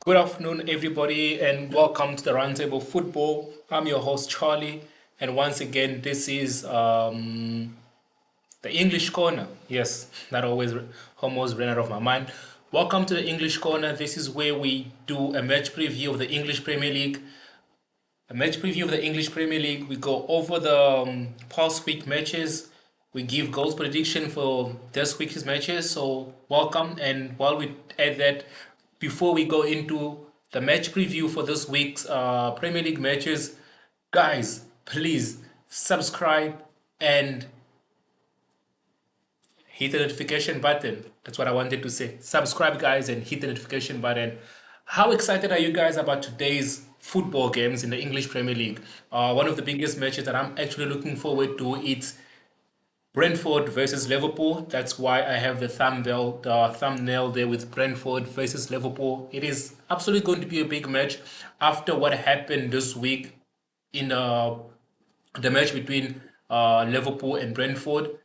Good afternoon, everybody, and welcome to the Roundtable Football. I'm your host, Charlie, and once again, this is the English Corner. Yes, that almost ran out of my mind. Welcome to the English Corner. This is where we do a match preview of the English Premier League. A match preview of the English Premier League. We go over the past week matches. We give goals prediction for this week's matches. So welcome, and while we add that, before we go into the match preview for this week's Premier League matches, guys, please subscribe and hit the notification button. That's what I wanted to say. Subscribe, guys, and hit the notification button. How excited are you guys about today's football games in the English Premier League? One of the biggest matches that I'm actually looking forward to is Brentford versus Liverpool. That's why I have the thumbnail there with Brentford versus Liverpool. It is absolutely going to be a big match after what happened this week in the match between Liverpool and Brentford.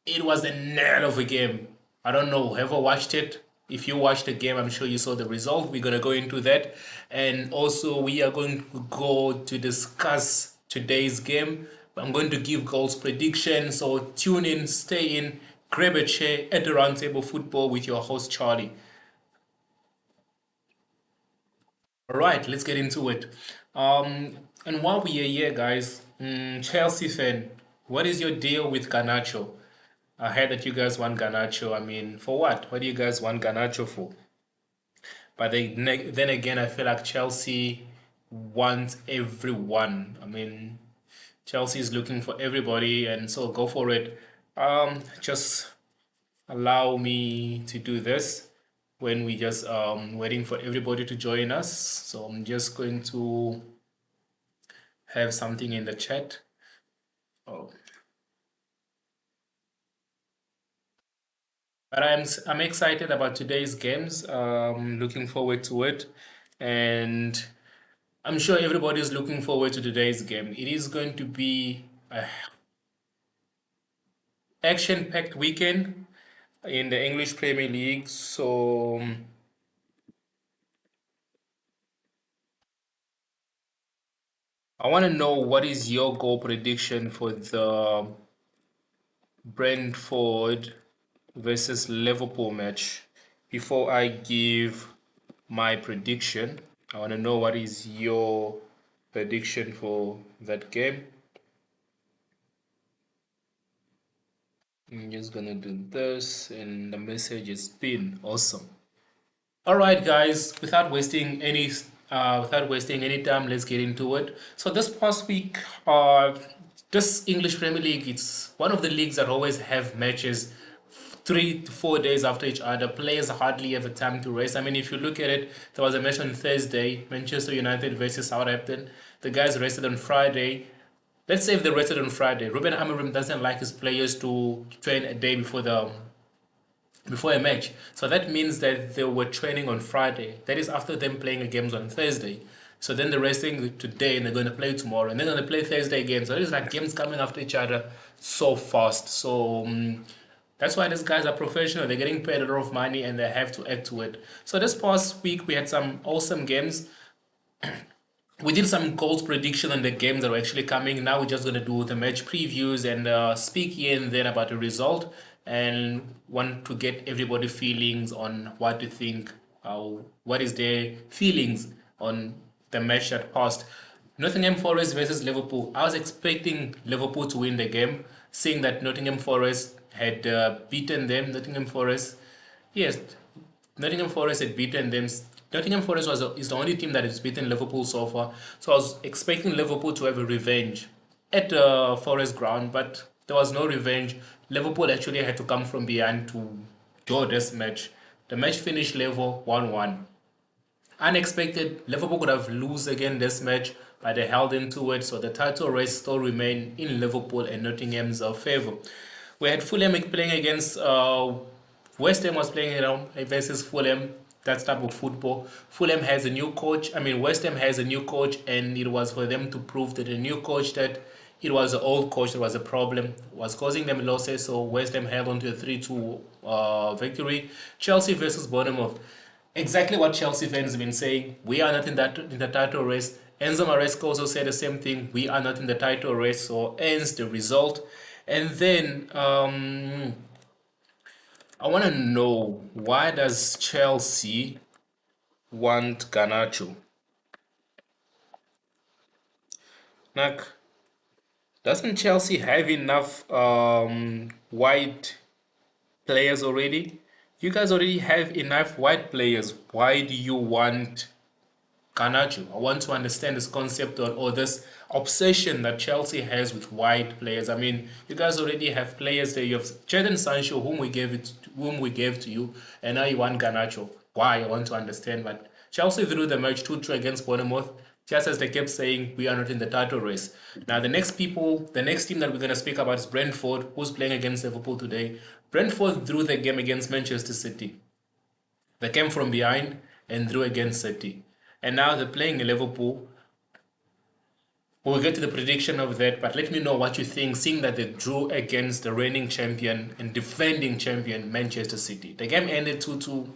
It was a nail of a game. I don't know whoever watched it. If you watched the game, I'm sure you saw the result. We're gonna go into that, and also we are going to go to discuss today's game. I'm going to give goals prediction. So tune in, stay in, grab a chair at the Roundtable Football with your host Charlie. All right, let's get into it. And while we are here, guys, Chelsea fan, what is your deal with Garnacho? I heard that you guys want Garnacho. I mean, for what? What do you guys want Garnacho for? But then again, I feel like Chelsea wants everyone. I mean, Chelsea is looking for everybody, and so go for it. Just allow me to do this when we just waiting for everybody to join us. So I'm just going to have something in the chat. Oh. But I'm excited about today's games. Looking forward to it, and I'm sure everybody is looking forward to today's game. It is going to be a action-packed weekend in the English Premier League. So I want to know what is your goal prediction for the Brentford versus Liverpool match. Before I give my prediction, I want to know what is your prediction for that game. I'm just gonna do this, and the message is been awesome. All right, guys. Without wasting any time, let's get into it. So this past week, this English Premier League, it's one of the leagues that always have matches 3 to 4 days after each other. Players hardly have a time to rest. I mean, if you look at it, there was a match on Thursday, Manchester United versus Southampton. The guys rested on Friday. Let's say if they rested on Friday. Ruben Amorim doesn't like his players to train a day before a match. So that means that they were training on Friday. That is after them playing the games on Thursday. So then they're resting today and they're going to play tomorrow. And they're going to play Thursday games. So it's like games coming after each other so fast. So that's why these guys are professional. They're getting paid a lot of money and they have to act to it. So this past week we had some awesome games. We did some goals prediction on the games that were actually coming. Now we're just going to do the match previews and speak here and then about the result, and want to get everybody feelings on what to think, what is their feelings on the match that passed. Nottingham Forest versus Liverpool. I was expecting Liverpool to win the game, seeing that Nottingham Forest had beaten them. Yes, Nottingham Forest had beaten them. Nottingham Forest is the only team that has beaten Liverpool so far. So I was expecting Liverpool to have a revenge at the Forest ground, but there was no revenge. Liverpool actually had to come from behind to draw this match. The match finished level 1-1. Unexpected, Liverpool could have lose again this match, but they held into it. So the title race still remained in Liverpool and Nottingham's favor. We had Fulham playing against West Ham was playing versus Fulham. That type of football. Fulham has a new coach. I mean, West Ham has a new coach, and it was for them to prove to the new coach that it was the old coach that was a problem, was causing them losses. So West Ham held on to a 3-2 victory. Chelsea versus Bournemouth. exactly what Chelsea fans have been saying. We are not in the title race. Enzo Maresca also said the same thing. We are not in the title race, so ends the result. And then I want to know, why does Chelsea want Garnacho? Like, doesn't Chelsea have enough wide players already? You guys already have enough wide players. Why do you want Garnacho? I want to understand this concept, or this obsession that Chelsea has with wide players. I mean, you guys already have players there. You have Jadon Sancho, whom we gave to you, and now you want Garnacho. Why? I want to understand. But Chelsea threw the match 2-2 against Bournemouth, just as they kept saying, we are not in the title race. Now, the next team that we're going to speak about is Brentford, who's playing against Liverpool today. Brentford drew the game against Manchester City. They came from behind and drew against City. And now they're playing Liverpool. We'll get to the prediction of that, but let me know what you think, seeing that they drew against the reigning champion and defending champion Manchester City. The game ended 2-2.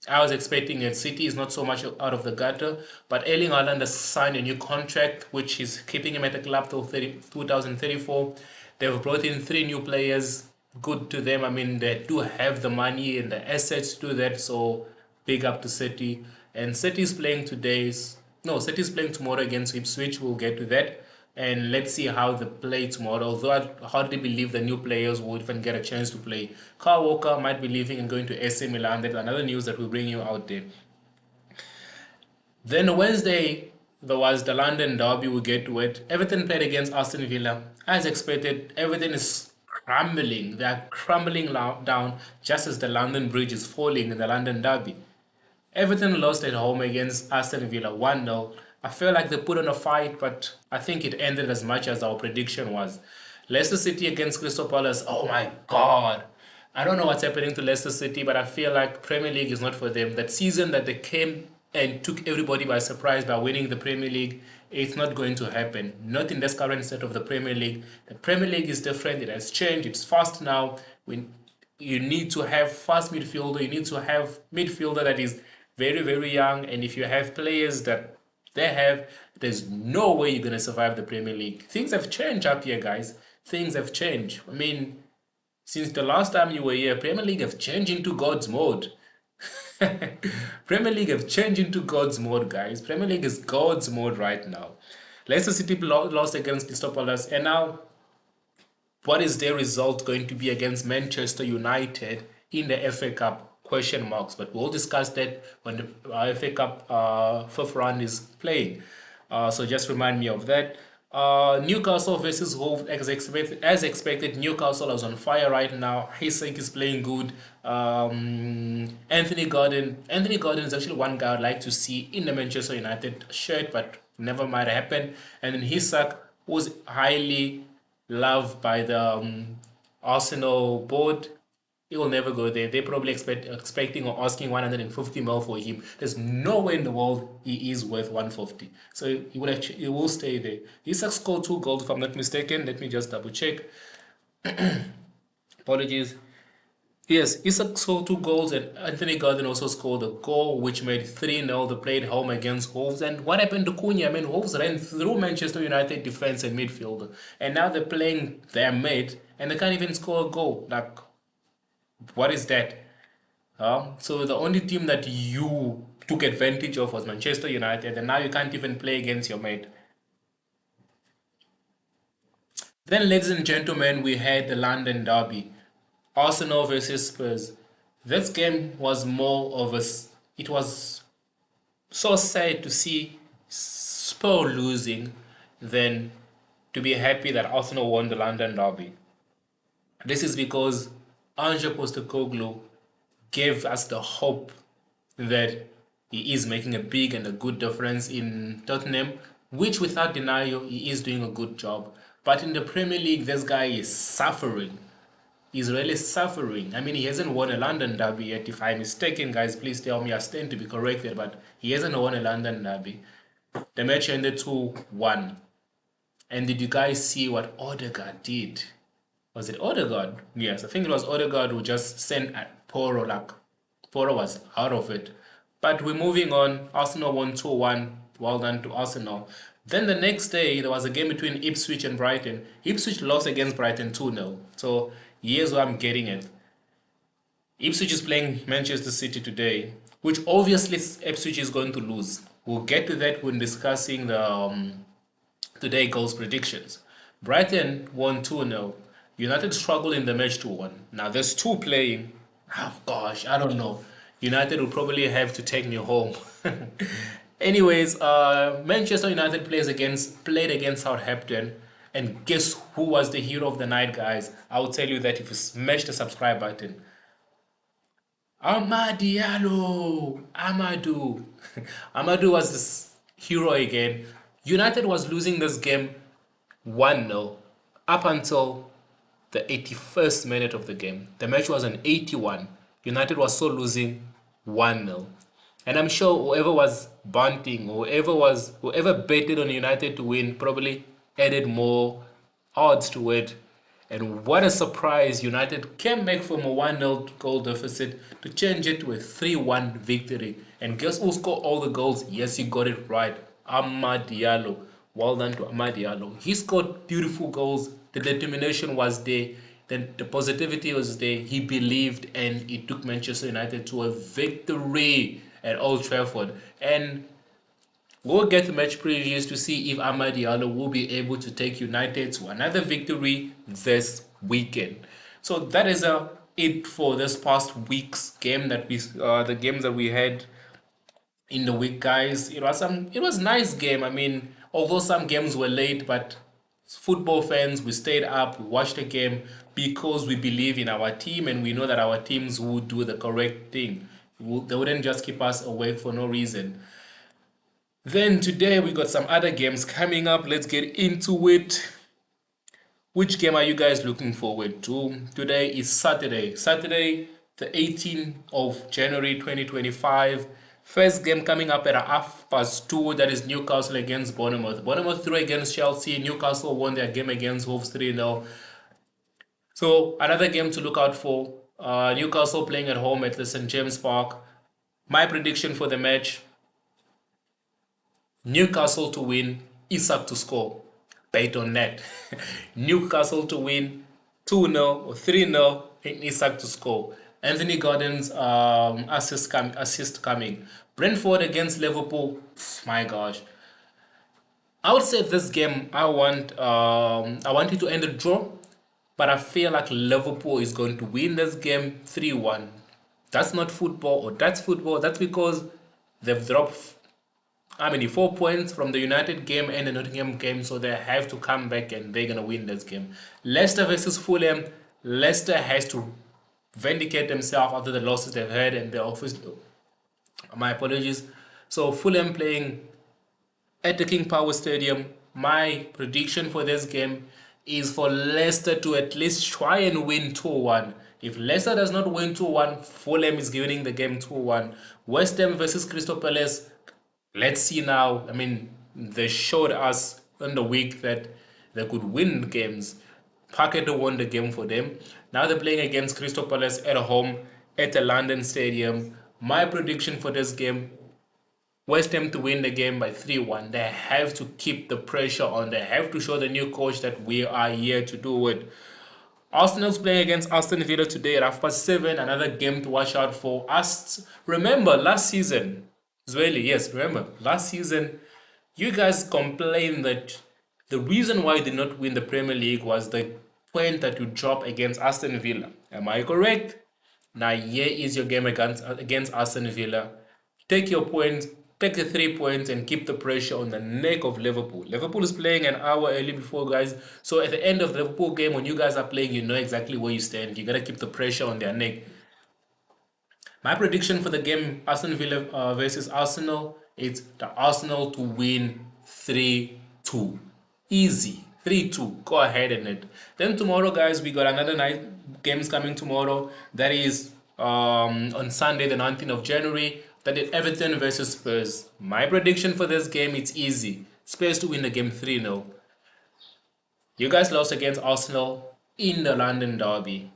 I was expecting it. City is not so much out of the gutter, but Erling Haaland has signed a new contract, which is keeping him at the club till 2034. They've brought in three new players. Good to them. I mean, they do have the money and the assets to do that, so big up to City. And City's playing today's no, City's playing tomorrow against Ipswich. We'll get to that. And let's see how they play tomorrow. Although I hardly believe the new players will even get a chance to play. Kyle Walker might be leaving and going to AC Milan. That's another news that will bring you out there. Then Wednesday, there was the London derby. We'll get to it. Everton played against Aston Villa. As expected, Everton is crumbling. They are crumbling down just as the London Bridge is falling in the London derby. Everton lost at home against Aston Villa 1-0. I feel like they put on a fight, but I think it ended as much as our prediction was. Leicester City against Crystal Palace. Oh my God. I don't know what's happening to Leicester City, but I feel like Premier League is not for them. That season that they came and took everybody by surprise by winning the Premier League, it's not going to happen. Not in this current set of the Premier League. The Premier League is different. It has changed. It's fast now. You need to have fast midfielder. You need to have midfielder that is very, very young. And if you have players that they have, there's no way you're going to survive the Premier League. Things have changed up here, guys. Things have changed. I mean, since the last time you were here, Premier League have changed into God's mode. Premier League have changed into God's mode, guys. Premier League is God's mode right now. Leicester City lost against Crystal Palace, and now what is their result going to be against Manchester United in the FA Cup? Question marks, but we'll discuss that when the FA Cup fifth round is playing. So just remind me of that. Newcastle versus Wolves, as expected. Newcastle is on fire right now. Isak is playing good. Anthony Gordon. Anthony Gordon is actually one guy I'd like to see in the Manchester United shirt, but never might happen. And then Isak was highly loved by the Arsenal board. He will never go there. They're probably expecting or asking 150 mil for him. There's no way in the world he is worth 150. So he will stay there. Isak scored 2 goals, if I'm not mistaken. Let me just double check. Apologies. Yes, Isak scored 2 goals, and Anthony Gordon also scored a goal, which made 3-0. They played home against Wolves. And what happened to Cunha? I mean, Wolves ran through Manchester United defense and midfielder. And now they're playing their mate, and they can't even score a goal. Like, what is that? So the only team that you took advantage of was Manchester United, and now you can't even play against your mate. Then, ladies and gentlemen, we had the London Derby, Arsenal versus Spurs. This game was more of a. It was so sad to see Spurs losing than to be happy that Arsenal won the London Derby. This is because Ange Postecoglou gave us the hope that he is making a big and a good difference in Tottenham, which without denial, he is doing a good job. But in the Premier League, this guy is suffering. He's really suffering. I mean, he hasn't won a London derby yet. If I'm mistaken, guys, please tell me. I stand to be corrected, but he hasn't won a London derby. The match ended 2-1. And did you guys see what Odegaard did? Was it Odegaard? Yes, I think it was Odegaard who just sent Poro. Like, Poro was out of it. But we're moving on. Arsenal won 2-1. Well done to Arsenal. Then the next day, there was a game between Ipswich and Brighton. Ipswich lost against Brighton 2-0. So here's where I'm getting it. Ipswich is playing Manchester City today, which obviously Ipswich is going to lose. We'll get to that when discussing the today goals predictions. Brighton won 2-0. United struggled in the match 2-1. Now there's two playing. Oh gosh, I don't know. United will probably have to take me home. Anyways, Manchester United played against Southampton, and guess who was the hero of the night, guys? I'll tell you that if you smash the subscribe button. Amadialo, Amadou. Amadou was this hero again. United was losing this game 1-0 up until the 81st minute of the game. The match was on 81. United was still losing 1-0. And I'm sure whoever was bunting, whoever betted on United to win probably added more odds to it. And what a surprise, United came back from a 1-0 goal deficit to change it to a 3-1 victory. And guess who scored all the goals? Yes, you got it right. Amad Diallo. Well done to Amad Diallo. He scored beautiful goals. The determination was there. Then the positivity was there. He believed, and it took Manchester United to a victory at Old Trafford. And we'll get the match previews to see if Amad Diallo will be able to take United to another victory this weekend. So that is it for this past week's game that the games that we had in the week, guys. It was nice game. I mean, although some games were late, but football fans, we stayed up, we watched the game because we believe in our team and we know that our teams would do the correct thing. They wouldn't just keep us awake for no reason. Then today we got some other games coming up. Let's get into it. Which game are you guys looking forward to? Today is Saturday. Saturday, the 18th of January 2025. First game coming up at 2:30. That is Newcastle against Bournemouth. Bournemouth 3 against Chelsea. Newcastle won their game against Wolves 3-0. So another game to look out for. Newcastle playing at home at the St. James Park. My prediction for the match: Newcastle to win, Isak to score. Bet on that. Newcastle to win 2-0 or 3-0, and Isak to score. Anthony Gordon's assist coming. Brentford against Liverpool. My gosh. I would say this game I want it to end a draw, but I feel like Liverpool is going to win this game 3-1. That's not football, or that's football. That's because they've dropped 4 points from the United game and the Nottingham game, so they have to come back and they're gonna win this game. Leicester versus Fulham. Leicester has to vindicate themselves after the losses they've had, and their office. My apologies. So Fulham playing at the King Power Stadium. My prediction for this game is for Leicester to at least try and win 2-1. If Leicester does not win 2-1, Fulham is winning the game 2-1. West Ham versus Crystal Palace. Let's see now. I mean, they showed us in the week that they could win games. Parker won the game for them. Now they're playing against Crystal Palace at home at the London Stadium. My prediction for this game: West Ham to win the game by 3-1. They have to keep the pressure on. They have to show the new coach that we are here to do it. Arsenal's playing against Aston Villa today at 7:30. Another game to watch out for. Remember last season, Zweli, yes, remember last season, you guys complained that the reason why you did not win the Premier League was the point that you dropped against Aston Villa. Am I correct? Now here is your game against Aston Villa. Take your points, take the 3 points, and keep the pressure on the neck of Liverpool. Liverpool is playing an hour early before, guys. So at the end of the Liverpool game, when you guys are playing, you know exactly where you stand. You gotta keep the pressure on their neck. My prediction for the game, Aston Villa versus Arsenal, it's the Arsenal to win 3-2. Easy. 3-2. Go ahead and it. Then tomorrow, guys, we got another night games coming tomorrow. That is on Sunday, the 19th of January. That is Everton versus Spurs. My prediction for this game, it's easy. Spurs to win the game 3-0. You guys lost against Arsenal in the London derby.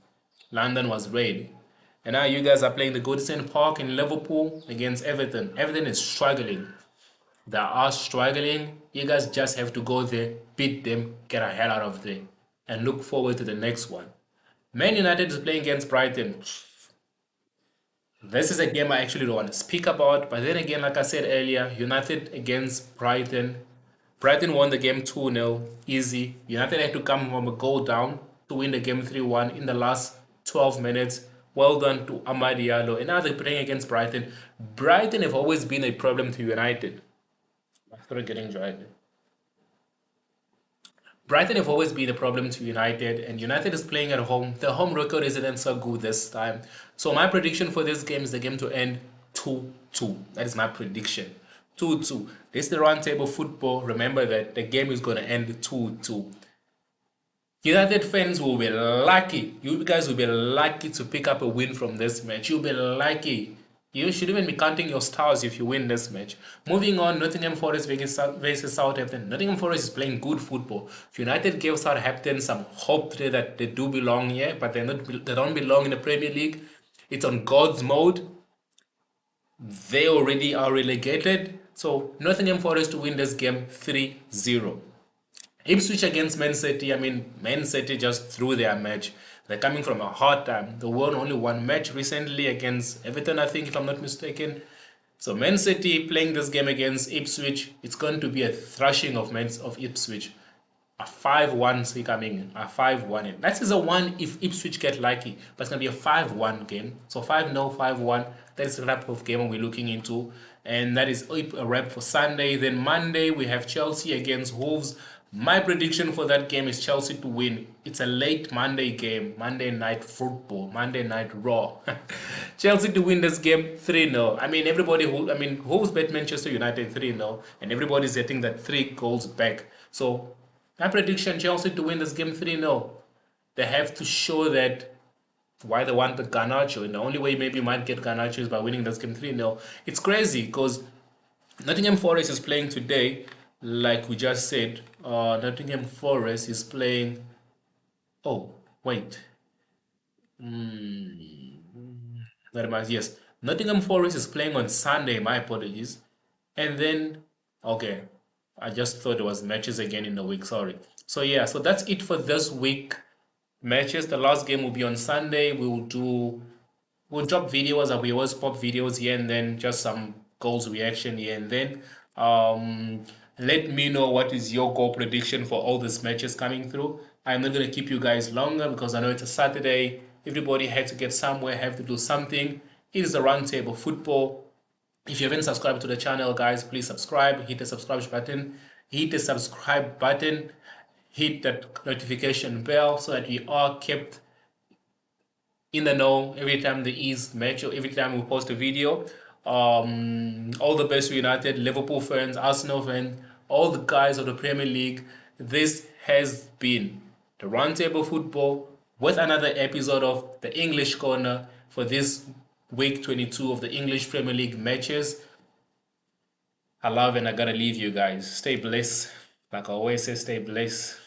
London was red. And now you guys are playing the Goodison Park in Liverpool against Everton. Everton is struggling. They are struggling. You guys just have to go there, beat them, get a hell out of there, and look forward to the next one. Man United is playing against Brighton. This is a game I actually don't want to speak about, but then again, like I said earlier, United against Brighton. Brighton won the game 2-0, easy. United had to come from a goal down to win the game 3-1 in the last 12 minutes. Well done to Amad Diallo. And now they're playing against Brighton. Brighton have always been a problem to United. I started getting dry. Brighton have always been a problem to United, and United is playing at home. The home record isn't so good this time. So my prediction for this game is the game to end 2-2. That is my prediction. 2-2. This is the round table football. Remember that the game is going to end 2-2. United fans will be lucky. You guys will be lucky to pick up a win from this match. You'll be lucky. You should even be counting your stars if you win this match. Moving on, Nottingham Forest versus Southampton. Nottingham Forest is playing good football. United gave Southampton some hope today that they do belong here, but they don't belong in the Premier League. It's on God's mode. They already are relegated. So Nottingham Forest to win this game 3-0. Ipswich against Man City. I mean, Man City just threw their match. They're coming from a hard time. They won only one match recently against Everton, I think, if I'm not mistaken. So Man City playing this game against Ipswich. It's going to be a thrashing of Ipswich. A 5-1 coming, a 5-1. That is a 1 if Ipswich get lucky, but it's going to be a 5-1 game. So 5-0, 5-1. That is the type of game we're looking into. And that is a wrap for Sunday. Then Monday, we have Chelsea against Wolves. My prediction for that game is Chelsea to win. It's a late Monday game, Monday night football, Monday night raw. Chelsea to win this game 3-0. I mean, Wolves bet Manchester United 3-0, and everybody's getting that 3 goals back. So, my prediction, Chelsea to win this game 3-0. They have to show that why they want the Garnacho, and the only way maybe you might get Garnacho is by winning this game 3-0. It's crazy because Nottingham Forest is playing today, like we just said. Nottingham Forest is playing. Oh, wait. Yes. Nottingham Forest is playing on Sunday. My apologies. And then, okay. I just thought there was matches again in the week. Sorry. So yeah, so that's it for this week. Matches. The last game will be on Sunday. We'll drop videos and we always pop videos here and then, just some goals reaction here and then. Let me know what is your goal prediction for all these matches coming through. I'm not going to keep you guys longer because I know it's a Saturday. Everybody had to get somewhere, have to do something. It is a roundtable football. If you haven't subscribed to the channel, guys, please subscribe. Hit the subscribe button. Hit the subscribe button. Hit that notification bell so that you are kept in the know every time there is match or every time we post a video. All the best to United, Liverpool fans, Arsenal fans, all the guys of the Premier League. This has been the Roundtable Football with another episode of the English Corner for this week 22 of the English Premier League matches. I love and I gotta leave you guys. Stay blessed. Like I always say, stay blessed.